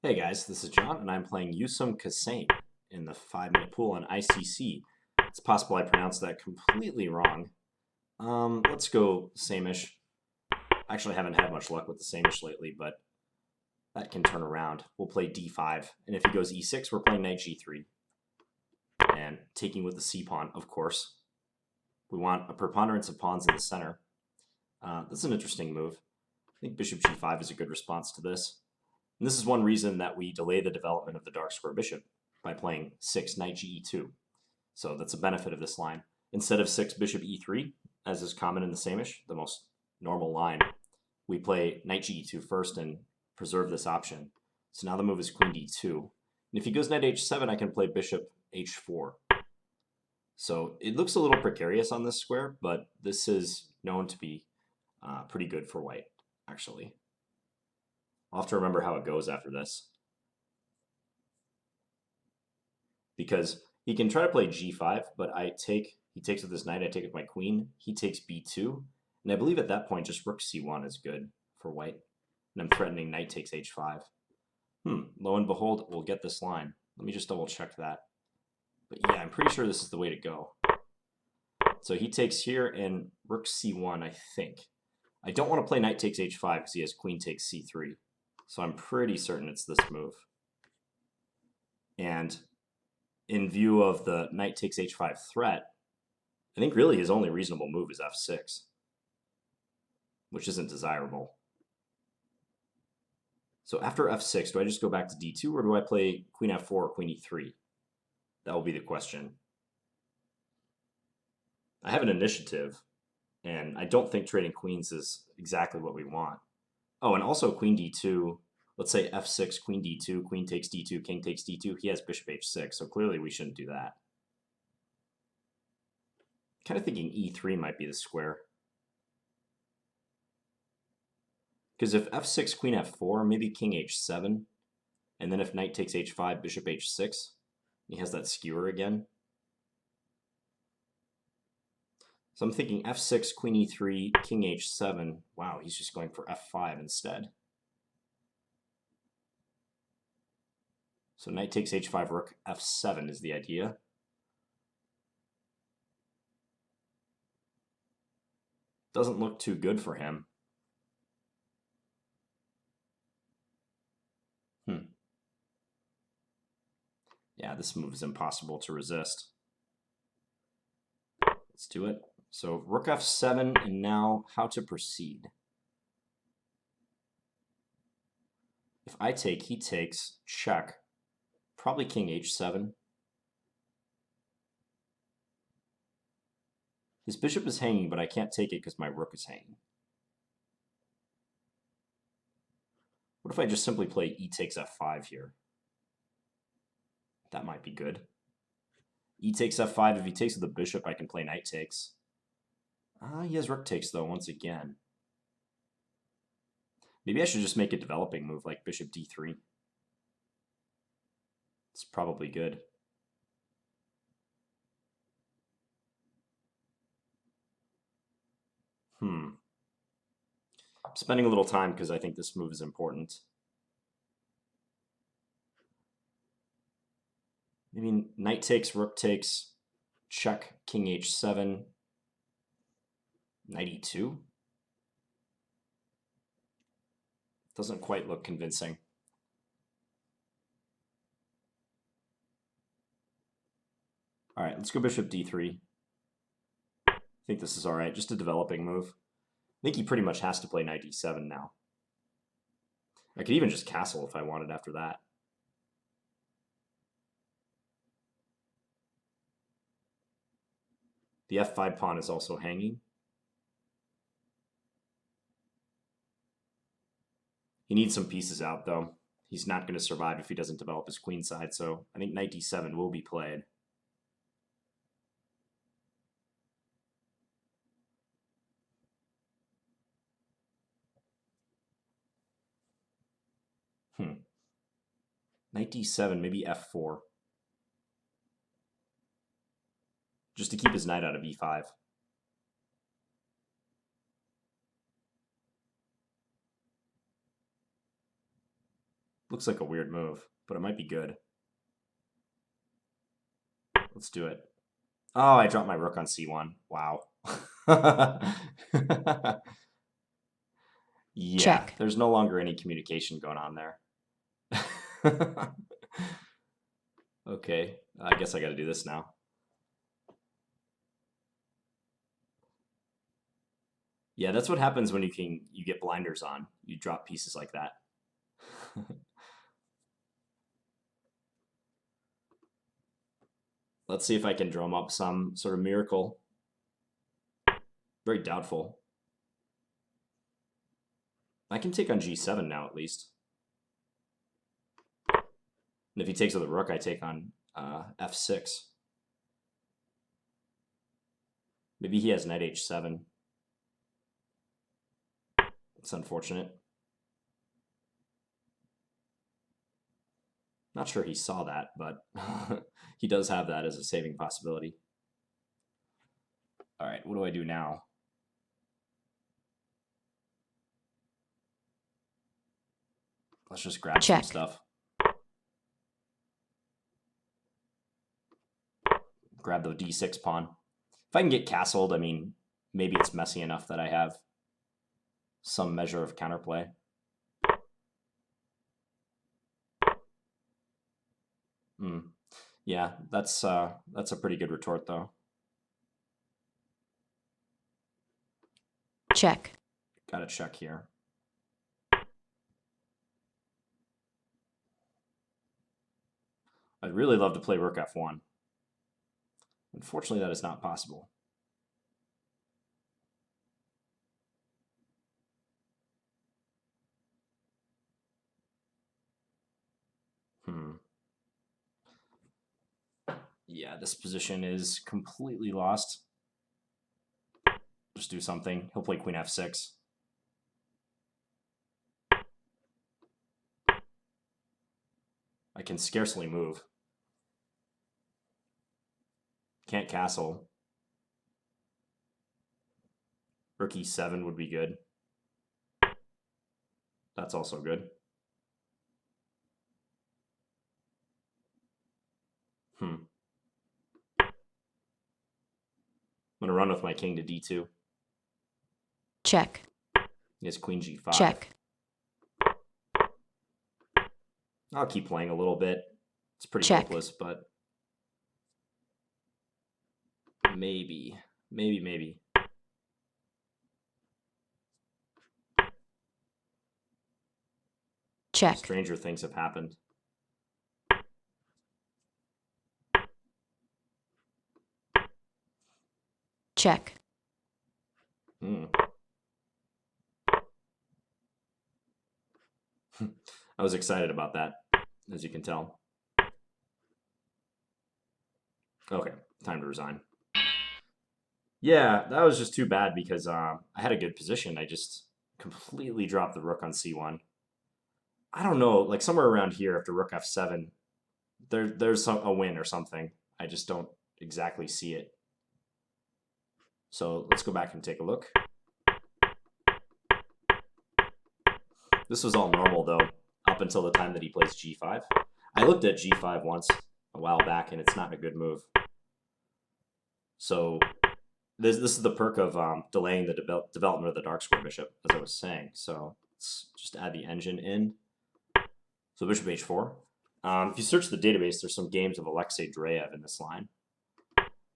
Hey guys, this is John, and I'm playing Usumcasane in the 5-minute pool on ICC. It's possible I pronounced that completely wrong. Let's go Samisch. I actually haven't had much luck with the Samisch lately, but that can turn around. We'll play d5, and if he goes e6, we're playing knight g3. And taking with the c-pawn, of course. We want a preponderance of pawns in the center. This is an interesting move. I think bishop g5 is a good response to this. And this is one reason that we delay the development of the dark square bishop by playing 6 knight ge2. So that's a benefit of this line. Instead of 6 bishop e3, as is common in the Samisch, the most normal line, we play knight ge2 first and preserve this option. So now the move is queen d2. And if he goes knight h7, I can play bishop h4. So it looks a little precarious on this square, but this is known to be pretty good for white, actually. I'll have to remember how it goes after this. Because he can try to play g5, but he takes with his knight, I take with my queen, he takes b2, and I believe at that point just rook c1 is good for white. And I'm threatening knight takes h5. Lo and behold, we'll get this line. Let me just double check that. But yeah, I'm pretty sure this is the way to go. So he takes here and rook c1, I think. I don't want to play knight takes h5 because he has queen takes c3. So I'm pretty certain it's this move. And in view of the knight takes h5 threat, I think really his only reasonable move is f6, which isn't desirable. So after f6, do I just go back to d2 or do I play queen f4 or queen e3? That will be the question. I have an initiative, and I don't think trading queens is exactly what we want. Oh, and also queen d2, let's say f6, queen d2, queen takes d2, king takes d2. He has bishop h6, so clearly we shouldn't do that. Kind of thinking e3 might be the square. Because if f6, queen f4, maybe king h7, and then if knight takes h5, bishop h6, he has that skewer again. So I'm thinking f6, queen e3, king h7. Wow, he's just going for f5 instead. So knight takes h5, rook f7 is the idea. Doesn't look too good for him. Yeah, this move is impossible to resist. Let's do it. So rook f7, and now how to proceed. If I take, he takes, check. Probably king h7. His bishop is hanging, but I can't take it because my rook is hanging. What if I just simply play e takes f5 here? That might be good. E takes f5. If he takes with the bishop, I can play knight takes. He has rook takes, though, once again. Maybe I should just make a developing move like bishop d3. It's probably good. I'm spending a little time because I think this move is important. Maybe knight takes, rook takes, check, king h7, knight e2. Doesn't quite look convincing. All right, let's go bishop d3. I think this is all right, just a developing move. I think he pretty much has to play knight d7 now. I could even just castle if I wanted after that. The f5 pawn is also hanging. He needs some pieces out, though. He's not going to survive if he doesn't develop his queen side, so I think knight d7 will be played. Knight d7, maybe f4. Just to keep his knight out of e5. Looks like a weird move, but it might be good. Let's do it. Oh, I dropped my rook on c1. Wow. Yeah, Check. there's no longer any communication going on there. Okay, I guess I got to do this now. Yeah, that's what happens when you get blinders on. You drop pieces like that. Let's see if I can drum up some sort of miracle. Very doubtful. I can take on g7 now, at least. And if he takes with the rook, I take on f6. Maybe he has knight h7. It's unfortunate. Not sure he saw that, but he does have that as a saving possibility. All right, what do I do now? Let's just grab some stuff. Grab the d6 pawn. If I can get castled, I mean, maybe it's messy enough that I have some measure of counterplay. Yeah, that's a pretty good retort, though. Check. Got to check here. I'd really love to play rook f1. Unfortunately, that is not possible. Yeah, this position is completely lost. Just do something. He'll play queen f6. I can scarcely move. Can't castle. Rook e7 would be good. That's also good. I'm going to run with my king to d2. Check. He has queen g5. Check. I'll keep playing a little bit. It's pretty Check. hopeless, but maybe. Check. Stranger things have happened. Check. I was excited about that, as you can tell. Okay, time to resign. Yeah, that was just too bad because I had a good position. I just completely dropped the rook on c1. I don't know, like somewhere around here after rook f7, there's a win or something. I just don't exactly see it. So let's go back and take a look. This was all normal, though, up until the time that he plays g5. I looked at g5 once a while back, and it's not a good move. So this is the perk of delaying the development of the dark square bishop, as I was saying. So let's just add the engine in. So bishop h4. If you search the database, there's some games of Alexei Dreev in this line.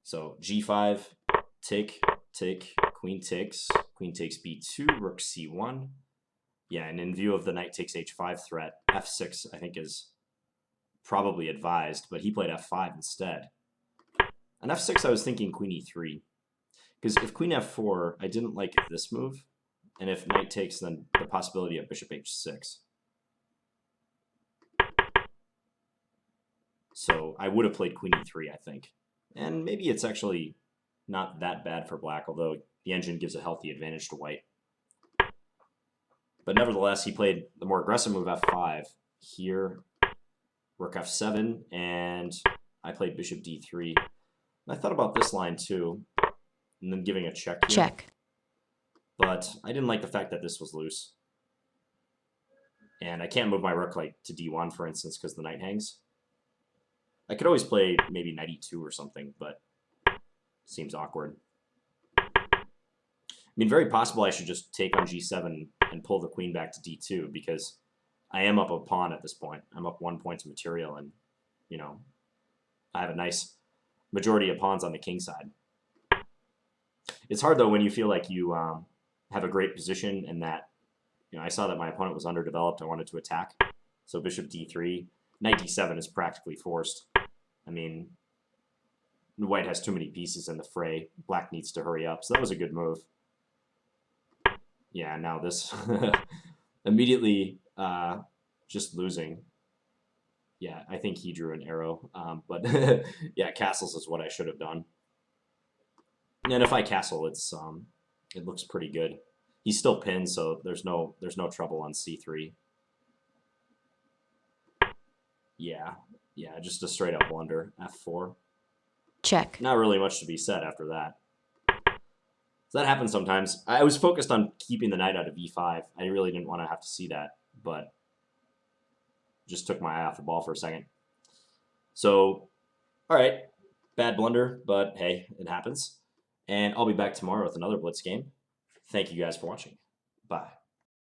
So g5, take, queen takes b2, rook c1. Yeah, and in view of the knight takes h5 threat, f6 I think is probably advised, but he played f5 instead. And f6 I was thinking queen e3. Because if queen f4, I didn't like this move. And if knight takes, then the possibility of bishop h6. So I would have played queen e3, I think. And maybe it's actually not that bad for black, although the engine gives a healthy advantage to white. But nevertheless, he played the more aggressive move f5. Here, rook f7, and I played bishop d3. And I thought about this line too, and then giving a check here. Check. But I didn't like the fact that this was loose. And I can't move my rook like to d1, for instance, because the knight hangs. I could always play maybe knight e2 or something, but seems awkward. I mean, very possible I should just take on g7 and pull the queen back to d2, because I am up a pawn at this point. I'm up 1 point of material, and, you know, I have a nice majority of pawns on the king side. It's hard, though, when you feel like you have a great position and that, you know, I saw that my opponent was underdeveloped. I wanted to attack. So bishop d3. Knight d7 is practically forced. I mean, white has too many pieces in the fray. Black needs to hurry up. So that was a good move. Yeah, now this immediately just losing. Yeah, I think he drew an arrow. But yeah, castles is what I should have done. And if I castle, it's it looks pretty good. He's still pinned, so there's no trouble on c3. Yeah, just a straight up blunder. f4. Check. Not really much to be said after that. So that happens sometimes. I was focused on keeping the knight out of e5. I really didn't want to have to see that, but just took my eye off the ball for a second. So, all right, bad blunder, but hey, it happens. And I'll be back tomorrow with another Blitz game. Thank you guys for watching. Bye.